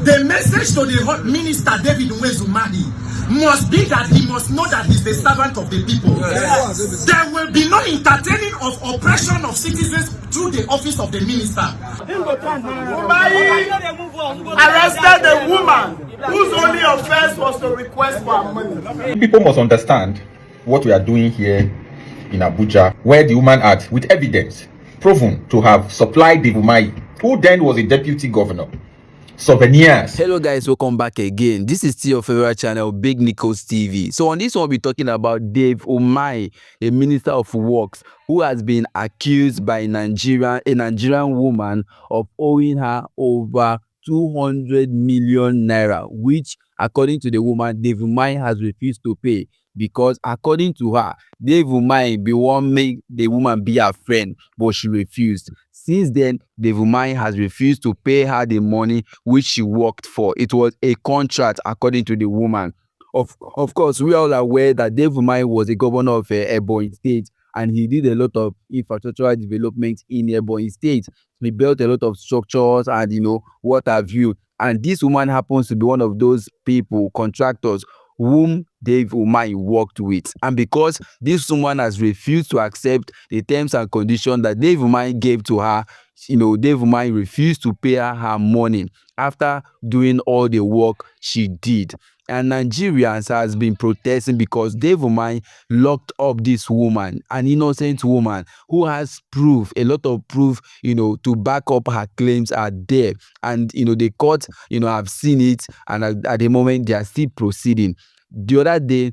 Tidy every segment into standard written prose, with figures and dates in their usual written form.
The message to the minister David Umahi must be that he must know that he's the servant of the people. Yes. There will be no entertaining of oppression of citizens through the office of the minister. Umahi arrested a woman whose only offense was to request for money. People must understand what we are doing here in Abuja, where the woman had, with evidence, proven to have supplied the Umahi, who then was a deputy governor, souvenirs. Hello guys, welcome back again. This is still your favorite channel, Big Nichols TV. So on this one, we'll be talking about Dave Umahi, a minister of works, who has been accused by a Nigerian woman of owing her over 200 million naira, which according to the woman, Dave Umahi has refused to pay. Because according to her, Dave Umahi be one make the woman be her friend, but she refused. Since then, Dave Umahi has refused to pay her the money which she worked for. It was a contract, according to the woman. Of course, we are all aware that Dave Umahi was a governor of Ebonyi State, and he did a lot of infrastructural development in Ebonyi State. He built a lot of structures and what have you. And this woman happens to be one of those people, contractors, whom Dave Umahi worked with. And because this woman has refused to accept the terms and conditions that Dave Umahi gave to her, Dave Umahi refused to pay her money after doing all the work she did. And Nigerians has been protesting because Dave Umahi locked up this woman, an innocent woman who has proof, a lot of proof, to back up her claims are there. And, the court, have seen it, and at the moment they are still proceeding. The other day,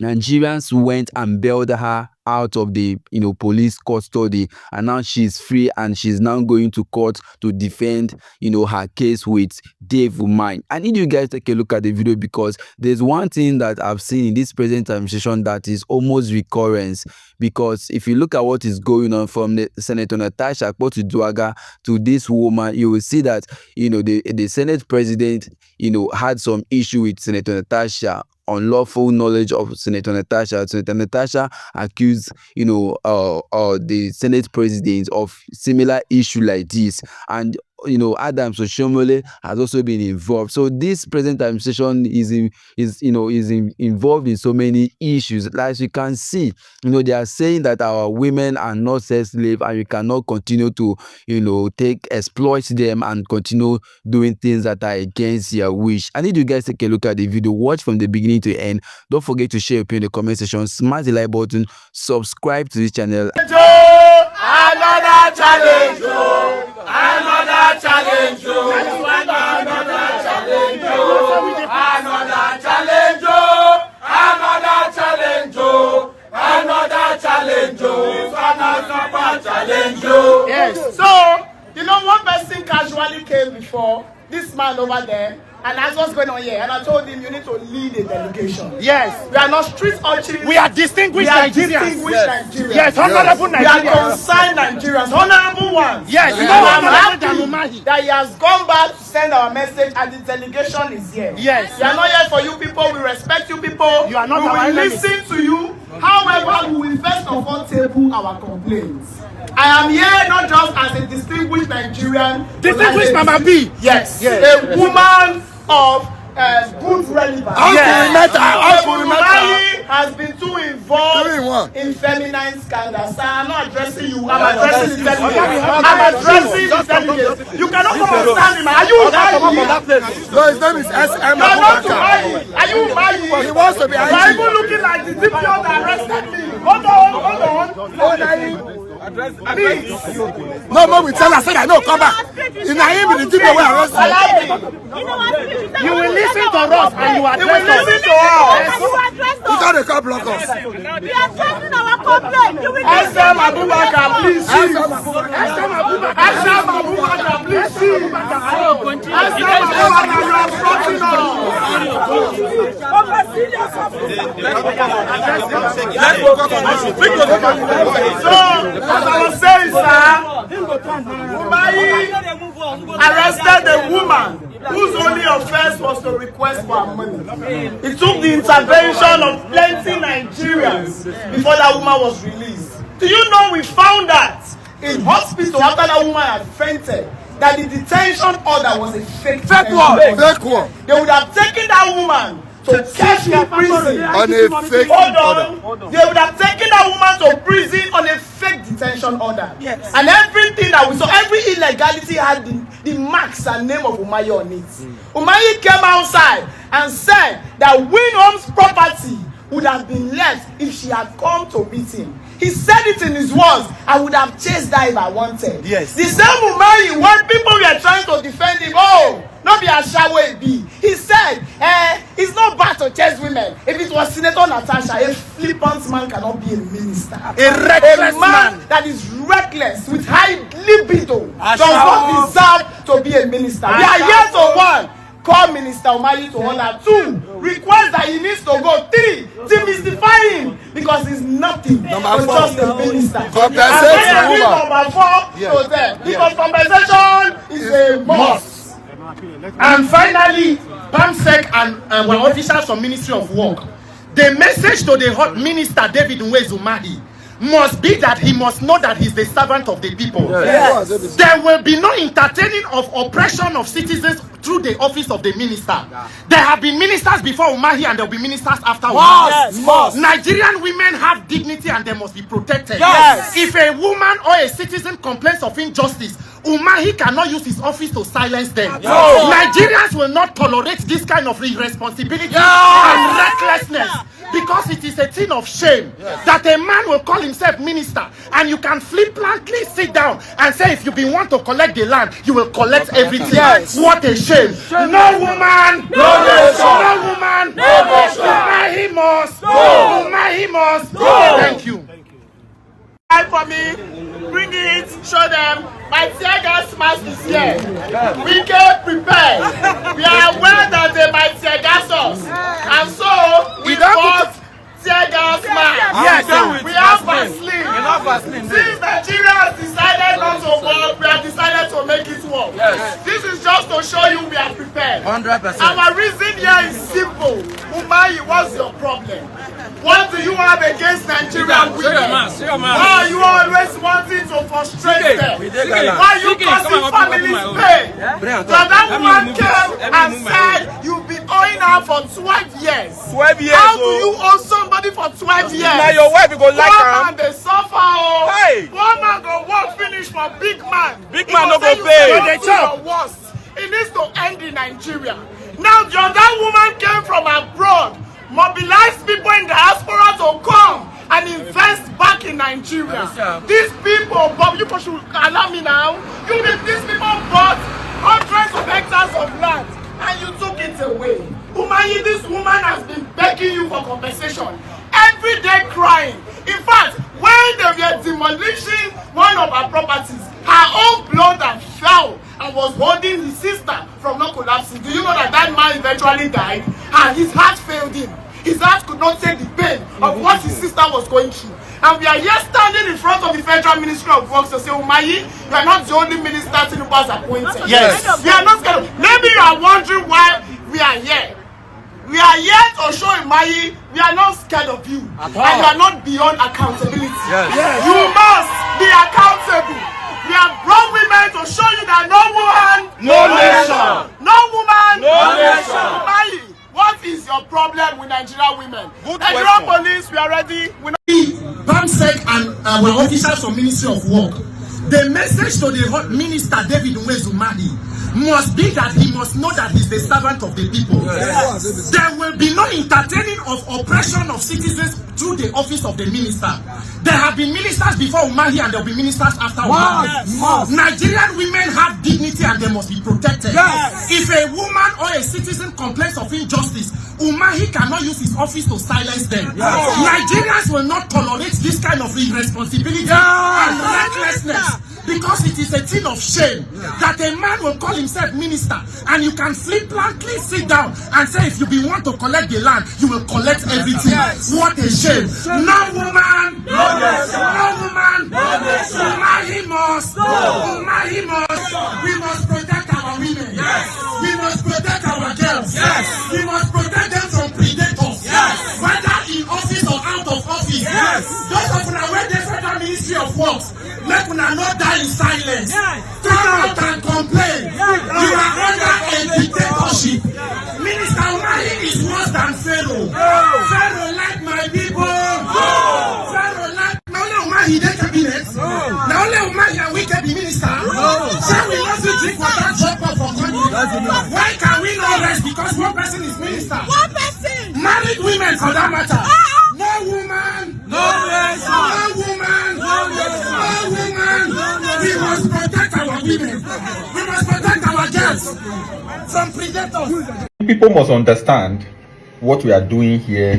Nigerians went and bailed her out of the police custody, and now she's free and she's now going to court to defend her case with Dave Umahi. I need you guys to take a look at the video, because there's one thing that I've seen in this present administration that is almost recurrence. Because if you look at what is going on from the Senator Natasha Akpoti-Duaga to this woman, you will see that the Senate president had some issue with Senator Natasha, unlawful knowledge of Senator Natasha. Senator Natasha accused the Senate president of similar issue like this, and Adams Oshomole has also been involved. So this present administration is involved in so many issues. As you can see, they are saying that our women are not sex slaves, and you cannot continue to exploit them and continue doing things that are against your wish. I need you guys to take a look at the video, watch from the beginning to end. Don't forget to share your opinion in the comment section, smash the like button, subscribe to this channel. Another challenge, another challenge, another challenge, another challenge, another challenge, another challenge, another challenge. Yes. So, one person casually came before this man over there and asked what's going on here, and I told him you need to lead a delegation. Yes. We are not street urchins. We are distinguished Nigerians. Yes, honorable Nigerians. We are concerned Nigerians, honorable ones. Yes, I'm happy that he has gone back to send our message, and the delegation is here. Yes. We are not here for you people. We respect you people. You are not. We will listen to you. However, we will first of all table our complaints. I am here not just as a distinguished Nigerian. Distinguished Mama B. Yes. A woman of good relevance. Umahi has been too involved in feminine scandals. I'm not addressing you. I'm addressing the delegates. I'm addressing the delegates. You cannot understand him. Are you Umahi? No, his name is S.M. You are not Umahi. Are you Umahi? He wants to be. You are even looking like the DPO that arrested me. Hold on. Please. No, we tell us that no, come back. In Nahim, the people were arrested. You will listen to us and you address us. You got to come block us. We are addressing our complaint. You will SM Abubakar, please. SM Abubakar, please. SM Abubakar, you are fronting us. So, as I was saying, sir, Umahi arrested a woman whose only offense was to request for money. It took the intervention of plenty Nigerians before that woman was released. Do you know we found that in hospital after that woman had fainted? that the detention order was a fake one. They would have taken that woman to catch in prison on a fake order. They would have taken that woman to prison on a fake detention order. Yes. And everything that we saw, every illegality had the marks and name of Umahi on it. Umahi came outside and said that Winhome's property would have been left if she had come to meet him. He said it in his words, I would have chased her if I wanted. Yes. The same Umahi, when people were trying to defend him, oh, not be a shower be. He said, it's not bad to chase women. If it was Senator Natasha, a flippant man cannot be a minister. A reckless man that is reckless with high libido does not deserve to be a minister. We are here to one. Call Minister Umahi to order. 2, request that he needs to go. 3, demystify him because he's nothing but just a minister. Compensation. Number 4 to them because compensation is a must. And finally, PAMSEC and our officials from Ministry of Work, the message to the hot minister David Umahi must be that he must know that he's the servant of the people. Yes. There will be no entertaining of oppression of citizens through the office of the minister. There have been ministers before Umahi and there will be ministers after Umahi. Yes. Nigerian women have dignity and they must be protected. Yes. If a woman or a citizen complains of injustice, Umahi cannot use his office to silence them. No. Nigerians will not tolerate this kind of irresponsibility and recklessness. Because it is a thing of shame that a man will call himself minister and you can flippantly sit down and say if you want to collect the land, you will collect everything. Yes. What a shame. No woman, no nation. No woman, no nation. Umahi must. Umahi must. Thank you. For me, bring it, show them. My tear gas mask is here. We get prepared. We are aware that they might tear gas us. And so, we bought tear gas mask. Yes, we have Vaseline. Since Nigeria has decided not to work, we have decided to make it work. Yes. This is just to show you we are prepared. 100%. Our reason here is simple. Umahi, what's your problem? What do you have against Nigerian women? Why are you always wanting to frustrate them? Why are you causing families pain? So that woman came and said you've been owing her for 12 years. 12 years. How do you owe somebody for 12 years? Now your wife go like her. One man they suffer. Hey. One man go work finish for big man. Big man no go pay. It needs to end in Nigeria. Now the other woman came from abroad. Mobilize people in diaspora to come and invest back in Nigeria. These people, Bob, you should allow me now. These people bought hundreds of hectares of land and you took it away. Umahi, this woman has been begging you for compensation. Every day crying. In fact, when they were demolishing one of her properties, her own blood fell and was holding his sister from not collapsing. Do you know that that man eventually died and his heart failed him? His heart could not take the pain of what his sister was going through. And we are here standing in front of the Federal Ministry of Works to say, Umahi, you are not the only minister Tinubu has appointed. Yes. We are not scared. Maybe you are wondering why we are here. We are here to show Umahi we are not scared of you. And you are not beyond accountability. Yes. You must be accountable. We have brought women to show you that no woman, no nation. No woman, no nation. Umahi, what is your problem with Nigerian women? Good Nigerian police, we are ready. PAMSEC and our officials from Ministry of Work, the message to the hot minister David Umahi must be that he must know that he's the servant of the people. Yes. There will be no entertaining of oppression of citizens through the office of the minister. There have been ministers before Umahi and there will be ministers after Umahi. Yes. Nigerian women have dignity and they must be protected. Yes. If a woman or a citizen complains of injustice, Umahi cannot use his office to silence them. Yes. Nigerians will not tolerate this kind of irresponsibility and recklessness. Because it is a thing of shame that a man will call himself minister and you can flippantly sit down and say if you want to collect the land, you will collect everything. What a shame. No woman, no nation. No woman, no nation. Umahi must. Umahi must. We must protect our women. Yes. We must protect our girls. Yes. We must protect them from predators. Yes. Whether in office or out of office. Yes. Those of you who are the Federal Ministry of Works. Make una not die in silence. Come out and complain. You are under a dictatorship. Minister Umahi is worse than Pharaoh. Pharaoh like my people. Pharaoh like now only Umahi dey cabinet. Now only Umahi and wike be minister. So we must drink water drop off for country. Why can we not rest because one person is minister? One person. Married women for that matter. No woman. No rest. No woman. No woman. We must protect our women. We must protect our girls from predators. People must understand what we are doing here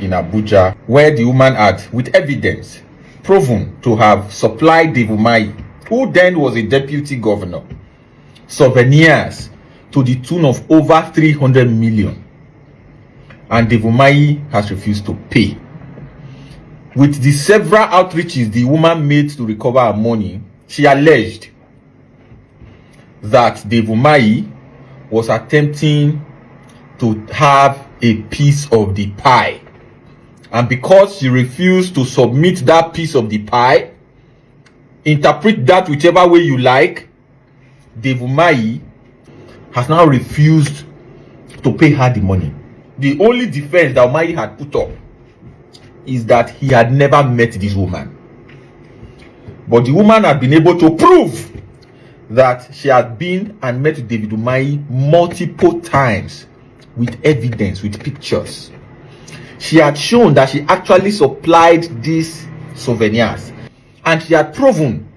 in Abuja, where the woman had, with evidence, proven to have supplied the Umahi, who then was a deputy governor, souvenirs to the tune of over 300 million. And the Umahi has refused to pay. With the several outreaches the woman made to recover her money, she alleged that the Umahi was attempting to have a piece of the pie. And because she refused to submit that piece of the pie, interpret that whichever way you like, the Umahi has now refused to pay her the money. The only defense that Umahi had put up is that he had never met this woman. But the woman had been able to prove that she had been and met David Umahi multiple times with evidence, with pictures. She had shown that she actually supplied these souvenirs, and she had proven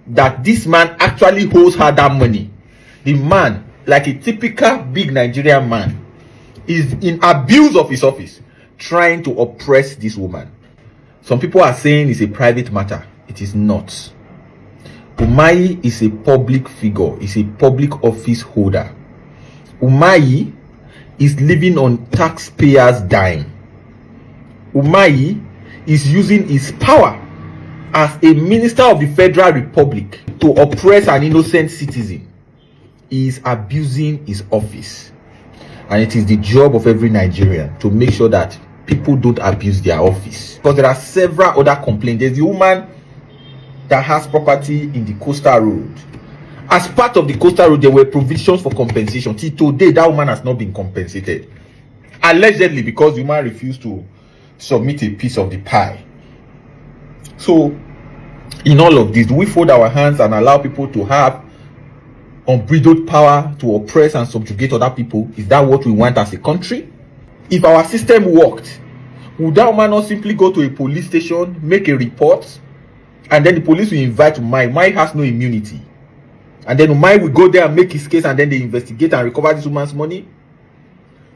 that this man actually owes her that money. The man, like a typical big Nigerian man, is in abuse of his office, trying to oppress this woman. Some people are saying it's a private matter. It is not. Umahi is a public figure, is a public office holder. Umahi is living on taxpayers' dime. Umahi is using his power as a minister of the Federal Republic to oppress an innocent citizen. He is abusing his office. And it is the job of every Nigerian to make sure that people don't abuse their office. Because there are several other complaints. There's the woman that has property in the coastal road. As part of the coastal road, there were provisions for compensation. Till today, that woman has not been compensated. Allegedly, because the woman refused to submit a piece of the pie. So, in all of this, do we fold our hands and allow people to have unbridled power to oppress and subjugate other people? Is that what we want as a country? If our system worked, would that woman not simply go to a police station, make a report, and then the police will invite Umahi? Umahi has no immunity. And then Umahi will go there and make his case, and then they investigate and recover this woman's money.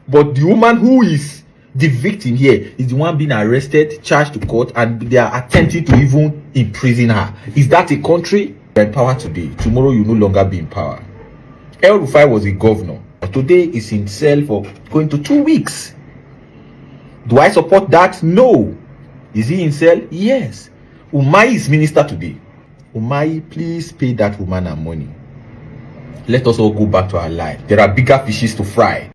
But the woman who is the victim here is the one being arrested, charged to court, and they are attempting to even imprison her. Is that a country? You're in power today. Tomorrow you no longer be in power. Rufai was a governor. But today is in cell for going to 2 weeks. Do I support that? No. Is he in cell? Yes. Umahi is minister today. Umahi, please pay that woman her money. Let us all go back to our life. There are bigger fishes to fry.